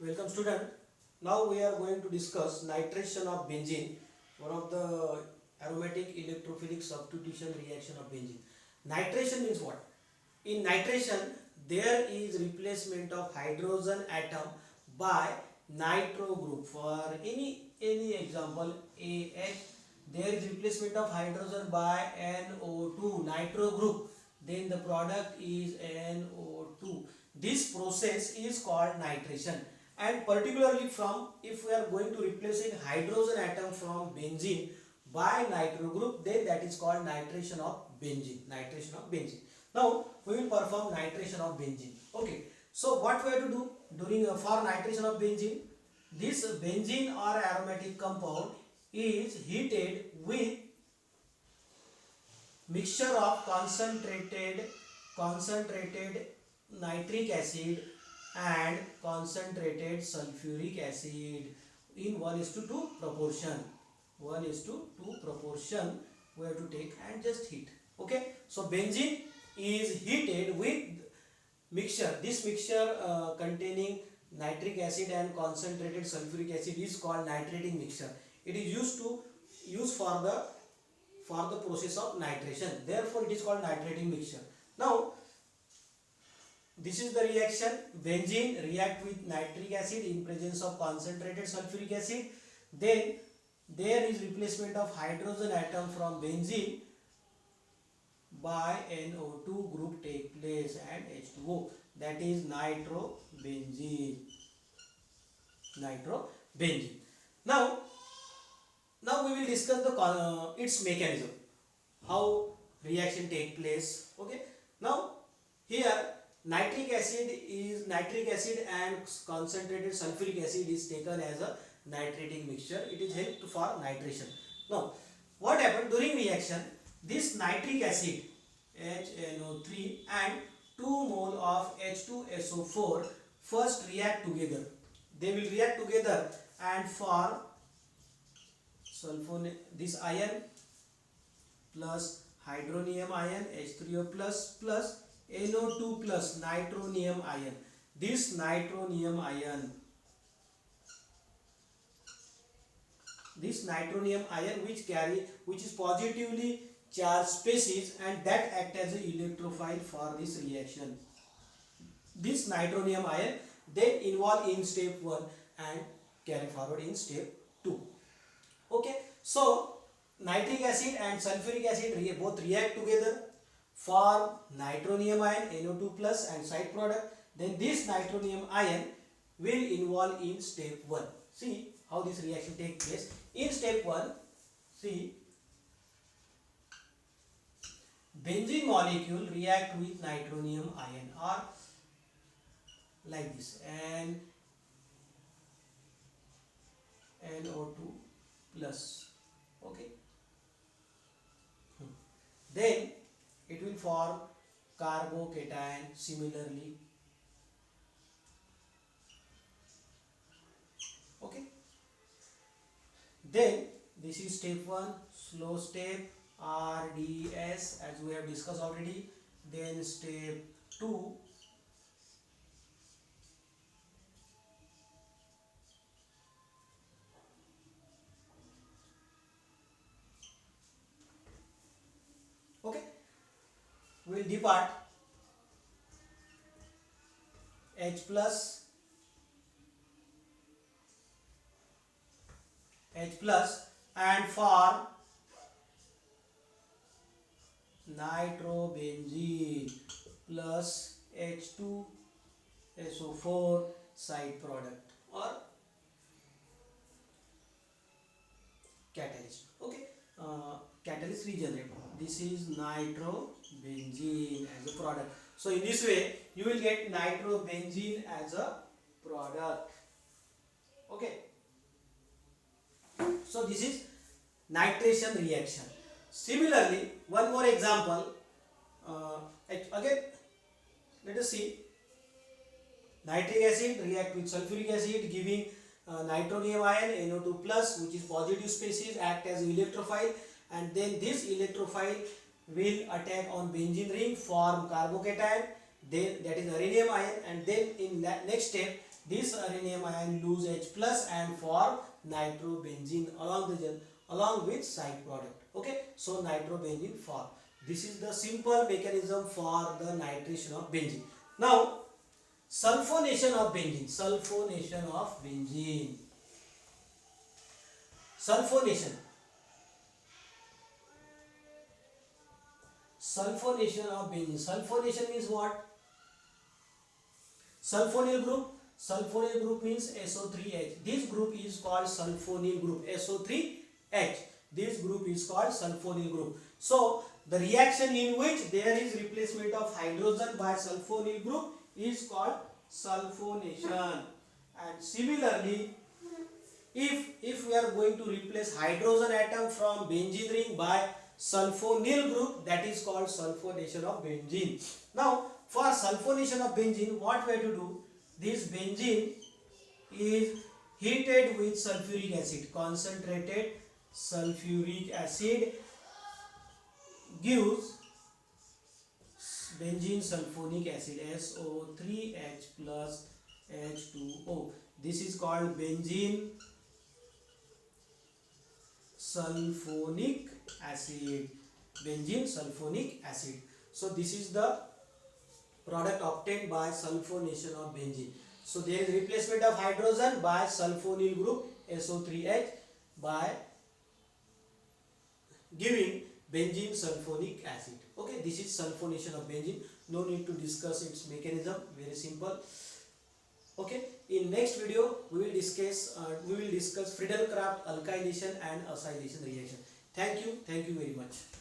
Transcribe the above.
Welcome student. Now we are going to discuss nitration of benzene, one of the aromatic electrophilic substitution reaction of benzene. Nitration means what? In nitration, there is replacement of hydrogen atom by nitro group. For any example, AH, there is replacement of hydrogen by NO2 nitro group. Then the product is NO2. This process is called nitration, and particularly from if we are going to replacing hydrogen atom from benzene by nitro group, then that is called nitration of benzene. Now we will perform nitration of benzene. Okay, so what we have to do during for nitration of benzene, this benzene or aromatic compound is heated with mixture of concentrated nitric acid and concentrated sulfuric acid in 1:2 proportion. 1:2 proportion we have to take and just heat. Okay, so benzene is heated with mixture. This mixture containing nitric acid and concentrated sulfuric acid is called nitrating mixture. It is used for the process of nitration. Therefore, it is called nitrating mixture. Now, this is the reaction. Benzene react with nitric acid in presence of concentrated sulfuric acid. Then there is replacement of hydrogen atom from benzene by NO2 group take place and H2O. That is nitrobenzene. Now, we will discuss the its mechanism, how reaction take place. Okay. Now here nitric acid and concentrated sulfuric acid is taken as a nitrating mixture. It is helped for nitration. Now what happened during reaction? This nitric acid HNO3 and 2 mole of H2SO4 first react together. They will react together and form this ion plus hydronium ion H3O plus NO2 plus nitronium ion. This nitronium ion which is positively charged species and that act as an electrophile for this reaction. This nitronium ion then involve in step 1 and carry forward in step 2. Okay, so nitric acid and sulfuric acid both react together, form nitronium ion NO2 plus and side product. Then this nitronium ion will involve in step 1. See how this reaction takes place. In step 1, see, benzene molecule react with nitronium ion or like this, and NO2 plus. Okay, then it will form carbocation similarly. Okay, then this is step 1, slow step, RDS, as we have discussed already. Then step 2, okay, we will depart H plus and form nitrobenzene plus H2SO4 side product or catalyst. Okay, catalyst regenerate. This is nitrobenzene as a product. So in this way you will get nitrobenzene as a product. Okay, so this is nitration reaction. Similarly, one more example. Again, let us see. Nitric acid react with sulfuric acid, giving nitronium ion NO2 plus, which is positive species, act as electrophile, and then this electrophile will attack on benzene ring, form carbocation, then that is uranium ion, and then in next step this rhenium ion lose H plus and form nitrobenzene along with side product. Okay, so nitrobenzene form. This is the simple mechanism for the nitration of benzene. Now sulfonation of benzene. Sulfonation of benzene. Sulfonation. Sulfonation of benzene. Sulfonation means what? Sulfonyl group. Sulfonyl group means SO3H. This group is called sulfonyl group. SO3H. This group is called sulfonyl group. So the reaction in which there is replacement of hydrogen by sulfonyl group is called sulfonation. And similarly, if we are going to replace hydrogen atom from benzene ring by sulfonyl group, that is called sulfonation of benzene. Now for sulfonation of benzene, what we have to do? This benzene is heated with sulfuric acid. Concentrated sulfuric acid gives benzene sulfonic acid, SO3H plus H2O. This is called benzene sulfonic acid. Benzene sulfonic acid. So this is the product obtained by sulfonation of benzene. So there is replacement of hydrogen by sulfonyl group SO3H by giving benzene sulfonic acid. Okay, this is sulfonation of benzene. No need to discuss its mechanism. Very simple. Okay, in next video we will discuss Friedel-Crafts alkylation and acylation reaction. Thank you very much.